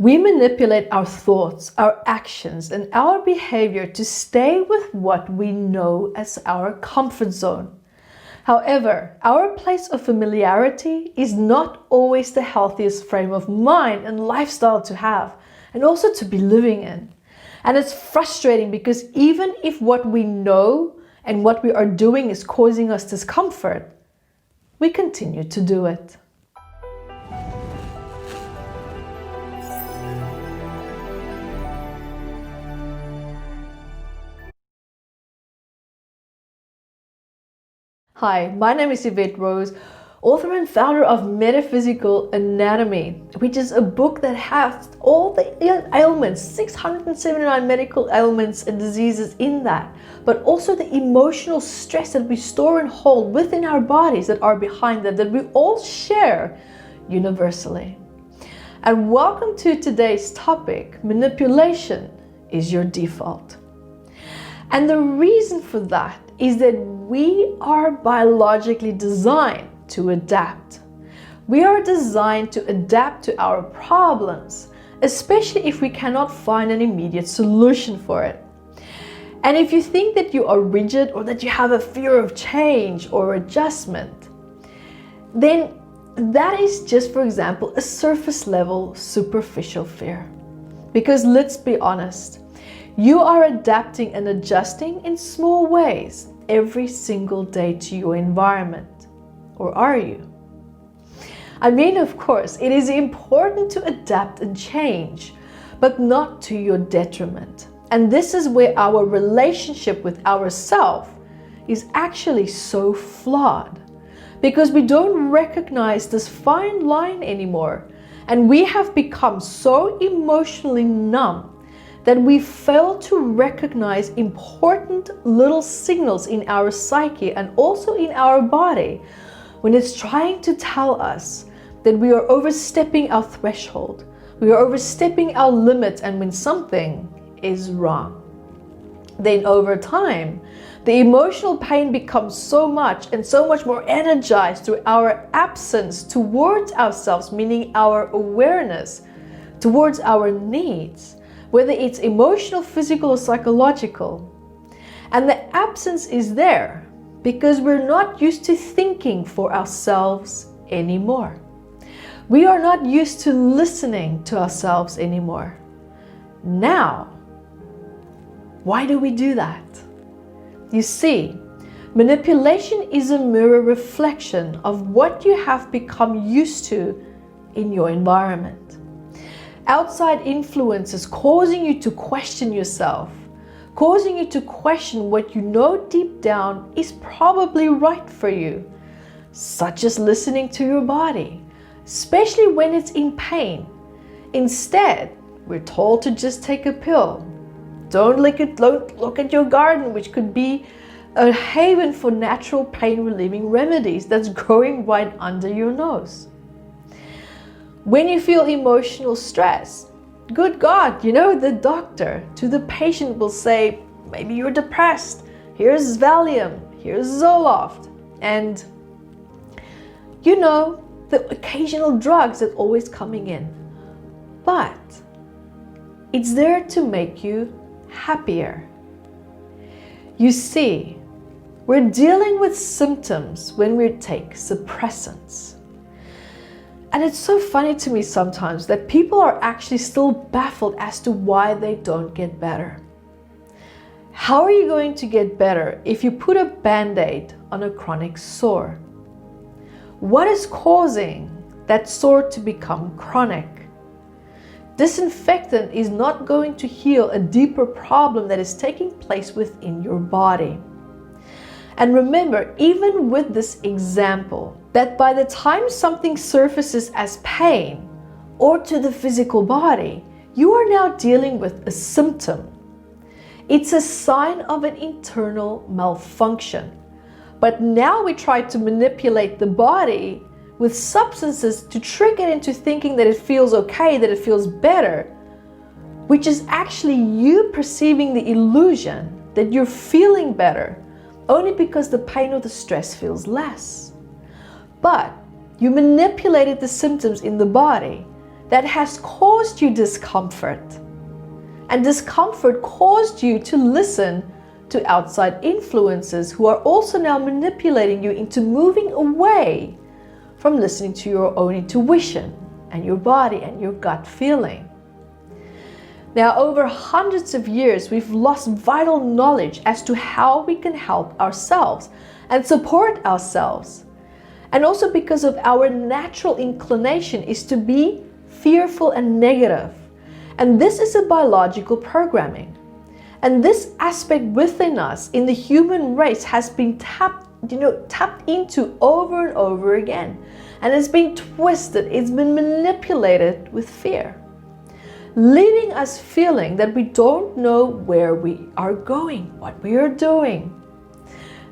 We manipulate our thoughts, our actions, and our behavior to stay with what we know as our comfort zone. However, our place of familiarity is not always the healthiest frame of mind and lifestyle to have, and also to be living in. And it's frustrating because even if what we know and what we are doing is causing us discomfort, we continue to do it. Hi, my name is Evette Rose, author and founder of Metaphysical Anatomy, which is a book that has all the ailments, 679 medical ailments and diseases in that, but also the emotional stress that we store and hold within our bodies that are behind that we all share universally. And welcome to today's topic, manipulation is your default. And the reason for that is that we are biologically designed to adapt. We are designed to adapt to our problems, especially if we cannot find an immediate solution for it. And if you think that you are rigid or that you have a fear of change or adjustment, then that is just, for example, a surface level, superficial fear. Because let's be honest, you are adapting and adjusting in small ways every single day to your environment. Or are you? I mean, of course, it is important to adapt and change, but not to your detriment. And this is where our relationship with ourselves is actually so flawed, because we don't recognize this fine line anymore. And we have become so emotionally numb that we fail to recognize important little signals in our psyche and also in our body when it's trying to tell us that we are overstepping our threshold, we are overstepping our limits, and when something is wrong. Then over time, the emotional pain becomes so much and so much more energized through our absence towards ourselves, meaning our awareness towards our needs, whether it's emotional, physical, or psychological. And the absence is there because we're not used to thinking for ourselves anymore. We are not used to listening to ourselves anymore. Now, why do we do that? You see, manipulation is a mirror reflection of what you have become used to in your environment. Outside influences causing you to question yourself, causing you to question what you know deep down is probably right for you, such as listening to your body, especially when it's in pain. Instead, we're told to just take a pill. Don't look at your garden, which could be a haven for natural pain-relieving remedies that's growing right under your nose. When you feel emotional stress, good God, the doctor to the patient will say, maybe you're depressed, here's Valium, here's Zoloft, and the occasional drugs that always coming in. But it's there to make you happier. You see, we're dealing with symptoms when we take suppressants. And it's so funny to me sometimes that people are actually still baffled as to why they don't get better. How are you going to get better if you put a band-aid on a chronic sore? What is causing that sore to become chronic? Disinfectant is not going to heal a deeper problem that is taking place within your body. And remember, even with this example, that by the time something surfaces as pain or to the physical body, you are now dealing with a symptom. It's a sign of an internal malfunction. But now we try to manipulate the body with substances to trick it into thinking that it feels okay, that it feels better, which is actually you perceiving the illusion that you're feeling better only because the pain or the stress feels less. But you manipulated the symptoms in the body that has caused you discomfort. And discomfort caused you to listen to outside influences who are also now manipulating you into moving away from listening to your own intuition and your body and your gut feeling. Now, over hundreds of years, we've lost vital knowledge as to how we can help ourselves and support ourselves. And also because of our natural inclination is to be fearful and negative. And this is a biological programming. And this aspect within us in the human race has been tapped into over and over again. And it's been twisted, it's been manipulated with fear, leaving us feeling that we don't know where we are going, what we are doing.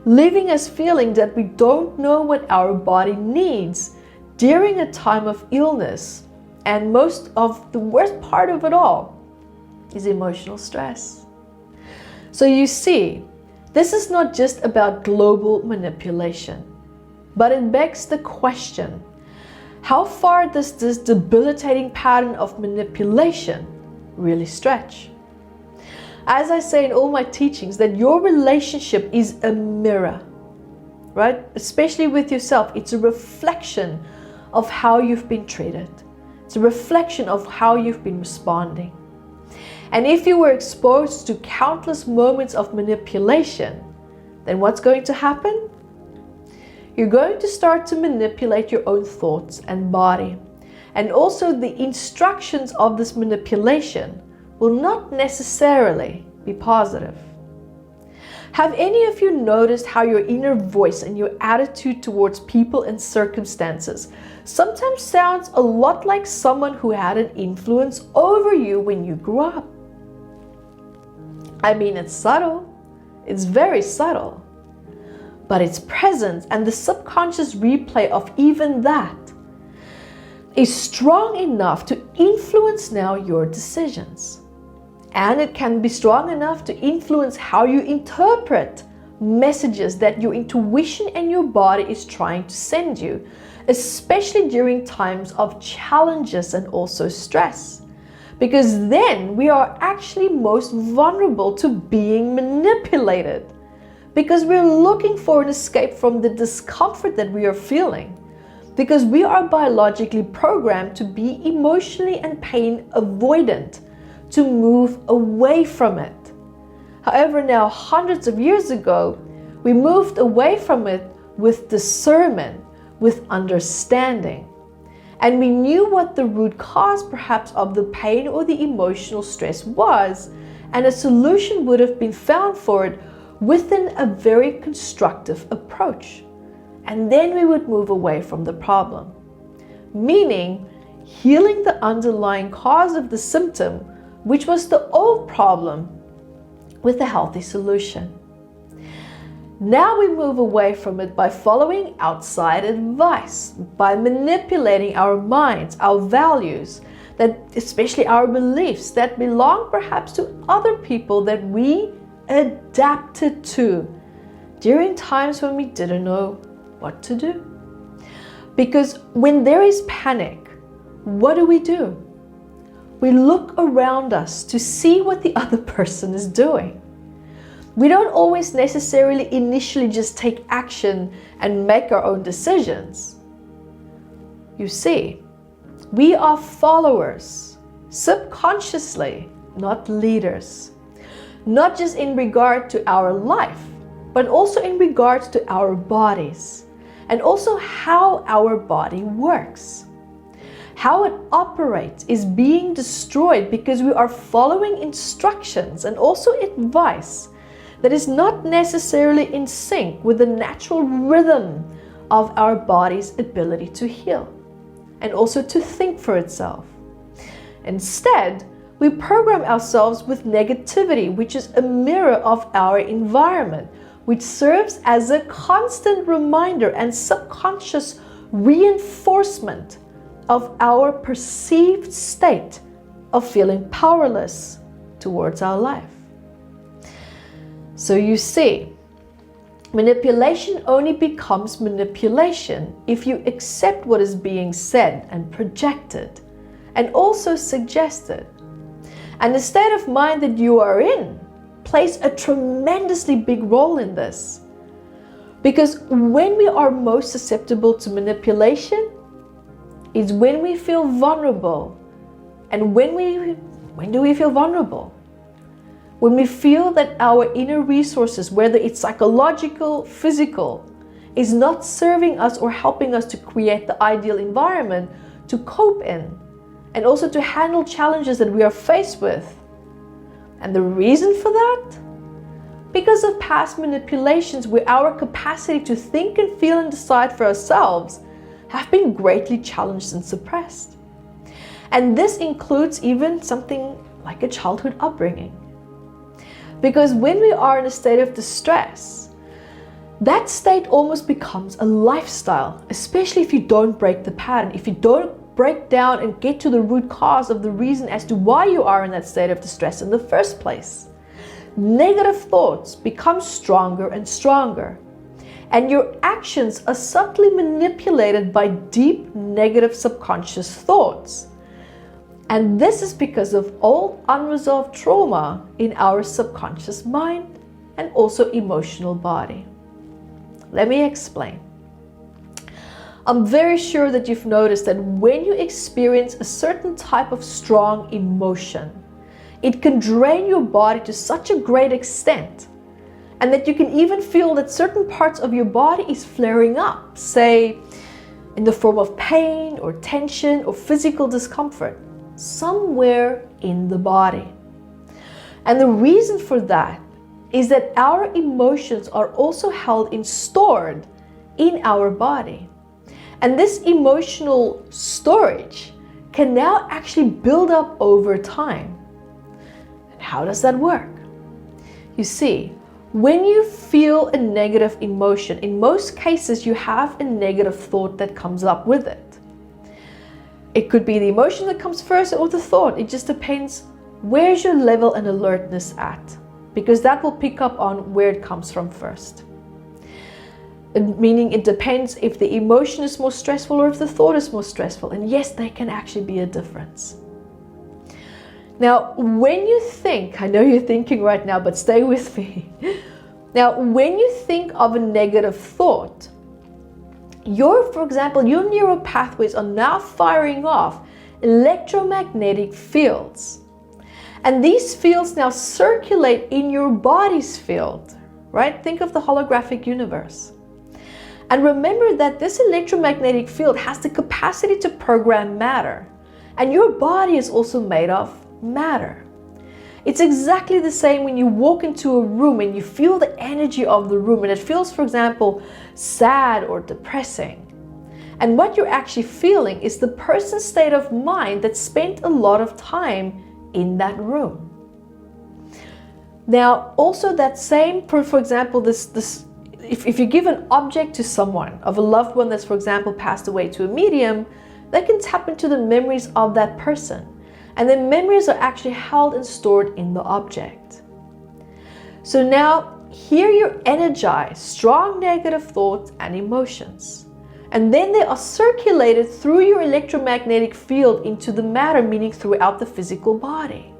Leaving us feeling that we don't know what our body needs during a time of illness. And most of the worst part of it all is emotional stress. So you see, this is not just about global manipulation, but it begs the question, how far does this debilitating pattern of manipulation really stretch? As I say in all my teachings, that your relationship is a mirror, right? Especially with yourself, it's a reflection of how you've been treated. It's a reflection of how you've been responding. And if you were exposed to countless moments of manipulation, then what's going to happen? You're going to start to manipulate your own thoughts and body. And also the instructions of this manipulation will not necessarily be positive. Have any of you noticed how your inner voice and your attitude towards people and circumstances sometimes sounds a lot like someone who had an influence over you when you grew up? I mean, it's subtle. It's very subtle. But it's present, and the subconscious replay of even that is strong enough to influence now your decisions. And it can be strong enough to influence how you interpret messages that your intuition and your body is trying to send you, especially during times of challenges and also stress. Because then we are actually most vulnerable to being manipulated. Because we're looking for an escape from the discomfort that we are feeling. Because we are biologically programmed to be emotionally and pain avoidant, to move away from it. However, now hundreds of years ago, we moved away from it with discernment, with understanding. And we knew what the root cause perhaps of the pain or the emotional stress was, and a solution would have been found for it within a very constructive approach. And then we would move away from the problem. Meaning, healing the underlying cause of the symptom, which was the old problem, with a healthy solution. Now we move away from it by following outside advice, by manipulating our minds, our values, that especially our beliefs that belong perhaps to other people that we adapted to during times when we didn't know what to do. Because when there is panic, what do? We look around us to see what the other person is doing. We don't always necessarily initially just take action and make our own decisions. You see, we are followers, subconsciously, not leaders. Not just in regard to our life, but also in regards to our bodies, and also how our body works. How it operates is being destroyed because we are following instructions and also advice that is not necessarily in sync with the natural rhythm of our body's ability to heal and also to think for itself. Instead, we program ourselves with negativity, which is a mirror of our environment, which serves as a constant reminder and subconscious reinforcement of our perceived state of feeling powerless towards our life. So you see, manipulation only becomes manipulation if you accept what is being said and projected, and also suggested. And the state of mind that you are in plays a tremendously big role in this. Because when we are most susceptible to manipulation is when we feel vulnerable. And when do we feel vulnerable? When we feel that our inner resources, whether it's psychological, physical, is not serving us or helping us to create the ideal environment to cope in, and also to handle challenges that we are faced with. And the reason for that? Because of past manipulations where our capacity to think and feel and decide for ourselves have been greatly challenged and suppressed. And this includes even something like a childhood upbringing. Because when we are in a state of distress, that state almost becomes a lifestyle, especially if you don't break the pattern, if you don't break down and get to the root cause of the reason as to why you are in that state of distress in the first place. Negative thoughts become stronger and stronger, and your actions are subtly manipulated by deep negative subconscious thoughts. And this is because of old unresolved trauma in our subconscious mind and also emotional body. Let me explain. I'm very sure that you've noticed that when you experience a certain type of strong emotion, it can drain your body to such a great extent, and that you can even feel that certain parts of your body is flaring up, say in the form of pain or tension or physical discomfort, somewhere in the body. And the reason for that is that our emotions are also held and stored in our body. And this emotional storage can now actually build up over time. And how does that work? You see, when you feel a negative emotion, in most cases you have a negative thought that comes up with it. It could be the emotion that comes first or the thought. It just depends where's your level and alertness at, because that will pick up on where it comes from first. Meaning it depends if the emotion is more stressful or if the thought is more stressful. And yes, there can actually be a difference. Now, when you think, I know you're thinking right now, but stay with me. Now, when you think of a negative thought, for example, your neural pathways are now firing off electromagnetic fields. And these fields now circulate in your body's field, right? Think of the holographic universe. And remember that this electromagnetic field has the capacity to program matter. And your body is also made of matter. It's exactly the same when you walk into a room and you feel the energy of the room and it feels, for example, sad or depressing. And what you're actually feeling is the person's state of mind that spent a lot of time in that room. Now, also that same, for example, if you give an object to someone, of a loved one that's, for example, passed away, to a medium, they can tap into the memories of that person. And the memories are actually held and stored in the object. So now, here you're energized, strong negative thoughts and emotions. And then they are circulated through your electromagnetic field into the matter, meaning throughout the physical body.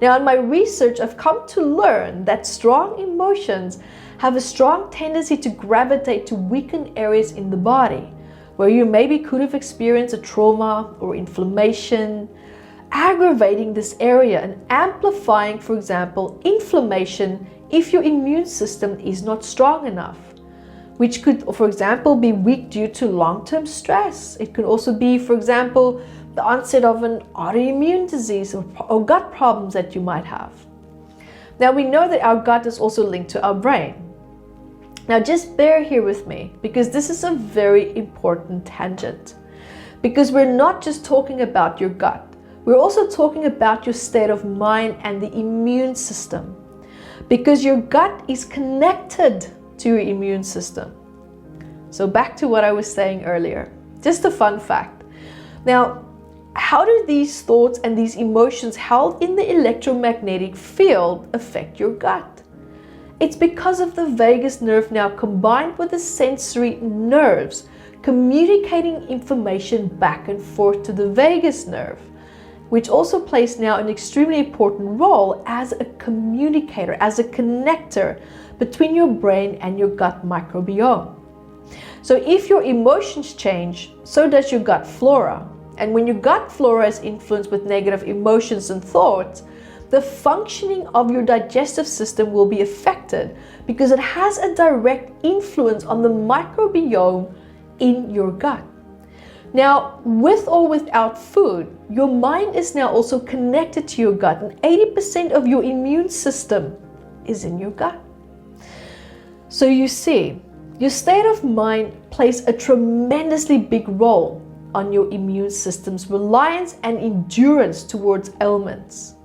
Now, in my research, I've come to learn that strong emotions have a strong tendency to gravitate to weakened areas in the body, where you maybe could have experienced a trauma or inflammation, aggravating this area and amplifying, for example, inflammation if your immune system is not strong enough, which could, for example, be weak due to long-term stress. It could also be, for example, the onset of an autoimmune disease or gut problems that you might have. Now, we know that our gut is also linked to our brain. Now, just bear here with me, because this is a very important tangent. Because we're not just talking about your gut, we're also talking about your state of mind and the immune system. Because your gut is connected to your immune system. So back to what I was saying earlier, just a fun fact. Now, how do these thoughts and these emotions held in the electromagnetic field affect your gut? It's because of the vagus nerve now combined with the sensory nerves communicating information back and forth to the vagus nerve, which also plays now an extremely important role as a communicator, as a connector between your brain and your gut microbiome. So if your emotions change, so does your gut flora. And when your gut flora is influenced with negative emotions and thoughts, the functioning of your digestive system will be affected because it has a direct influence on the microbiome in your gut. Now, with or without food, your mind is now also connected to your gut, and 80% of your immune system is in your gut. So you see, your state of mind plays a tremendously big role on your immune system's reliance and endurance towards ailments.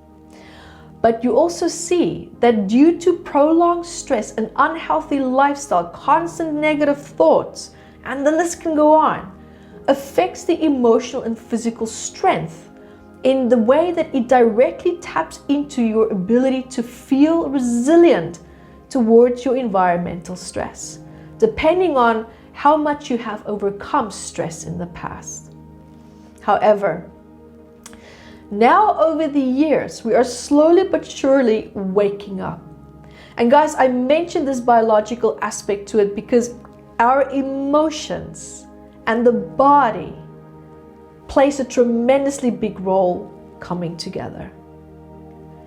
But you also see that due to prolonged stress, an unhealthy lifestyle, constant negative thoughts, and the list can go on, affects the emotional and physical strength in the way that it directly taps into your ability to feel resilient towards your environmental stress, depending on how much you have overcome stress in the past. However, now over the years, we are slowly but surely waking up. And guys, I mentioned this biological aspect to it because our emotions and the body plays a tremendously big role coming together.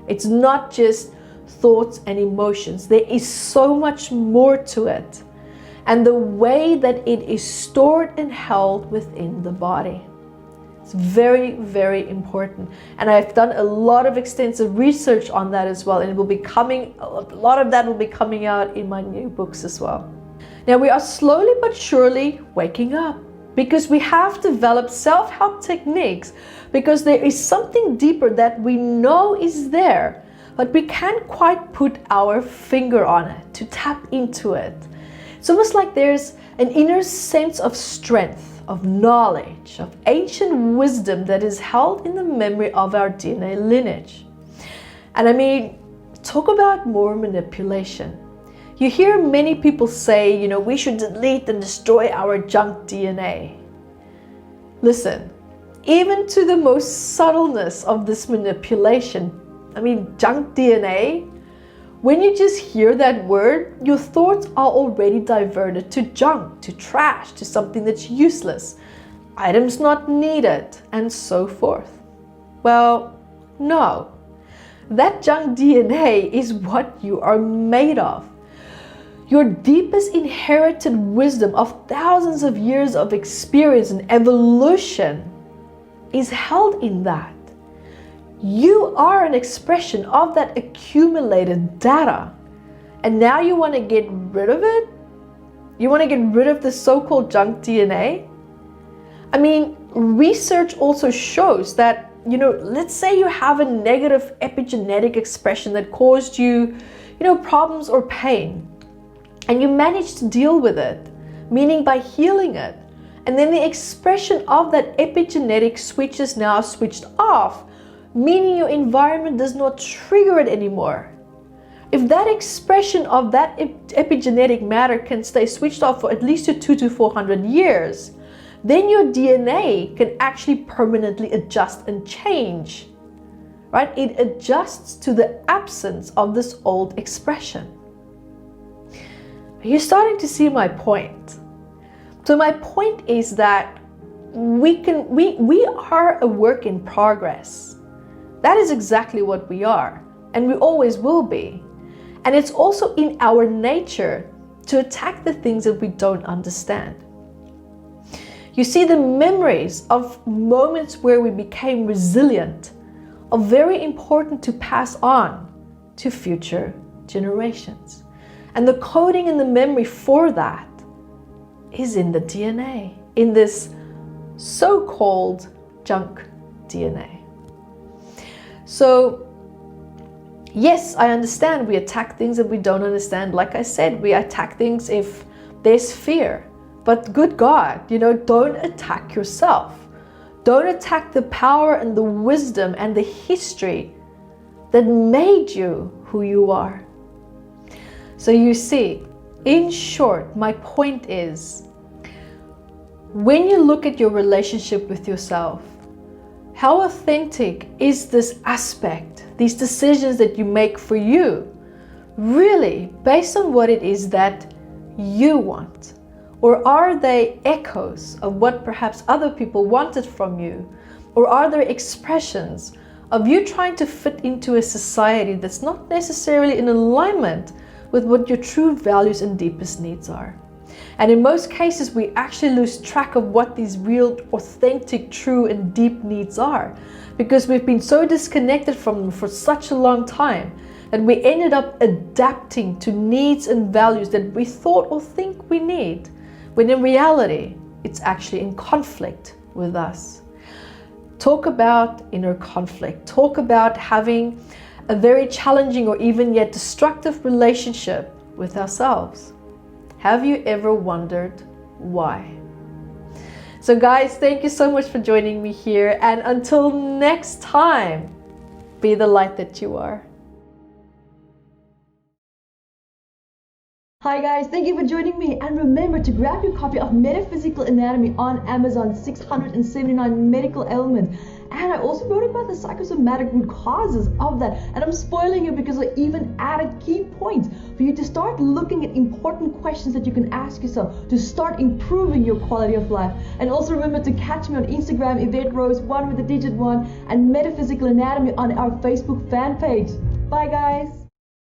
It's not just thoughts and emotions. There is so much more to it. And the way that it is stored and held within the body. It's very, very important. And I've done a lot of extensive research on that as well. And it will be coming, a lot of that will be coming out in my new books as well. Now we are slowly but surely waking up because we have developed self-help techniques because there is something deeper that we know is there, but we can't quite put our finger on it to tap into it. It's almost like there's an inner sense of strength, of knowledge, of ancient wisdom that is held in the memory of our DNA lineage. And I mean, talk about more manipulation. You hear many people say, we should delete and destroy our junk DNA. Listen, even to the most subtleness of this manipulation, junk DNA, when you just hear that word, your thoughts are already diverted to junk, to trash, to something that's useless, items not needed, and so forth. Well, no. That junk DNA is what you are made of. Your deepest inherited wisdom of thousands of years of experience and evolution is held in that. You are an expression of that accumulated data. And now you want to get rid of it? You want to get rid of the so-called junk DNA? Research also shows that, let's say you have a negative epigenetic expression that caused you, problems or pain. And you manage to deal with it, meaning by healing it. And then the expression of that epigenetic switch is now switched off, meaning your environment does not trigger it anymore. If that expression of that epigenetic matter can stay switched off for at least 200 to 400 years, then your DNA can actually permanently adjust and change, right? It adjusts to the absence of this old expression. You're starting to see my point. So my point is that we are a work in progress. That is exactly what we are, and we always will be. And it's also in our nature to attack the things that we don't understand. You see, the memories of moments where we became resilient are very important to pass on to future generations. And the coding and the memory for that is in the DNA, in this so-called junk DNA. So, yes, I understand we attack things that we don't understand. Like I said, we attack things if there's fear. But good God, don't attack yourself. Don't attack the power and the wisdom and the history that made you who you are. So you see, in short, my point is, When you look at your relationship with yourself, how authentic is this aspect, these decisions that you make for you, really based on what it is that you want? Or are they echoes of what perhaps other people wanted from you? Or are there expressions of you trying to fit into a society that's not necessarily in alignment with what your true values and deepest needs are? And in most cases, we actually lose track of what these real, authentic, true, and deep needs are, because we've been so disconnected from them for such a long time that we ended up adapting to needs and values that we thought or think we need, when in reality, it's actually in conflict with us. Talk about inner conflict. Talk about having a very challenging or even yet destructive relationship with ourselves. Have you ever wondered why? So guys, thank you so much for joining me here. And until next time, be the light that you are. Hi guys, thank you for joining me, and remember to grab your copy of Metaphysical Anatomy on Amazon, 679 medical ailments. And I also wrote about the psychosomatic root causes of that, and I'm spoiling you because I even added key points for you to start looking at important questions that you can ask yourself to start improving your quality of life. And also remember to catch me on Instagram, Evette Rose, 1 with the digit 1, and Metaphysical Anatomy on our Facebook fan page. Bye guys!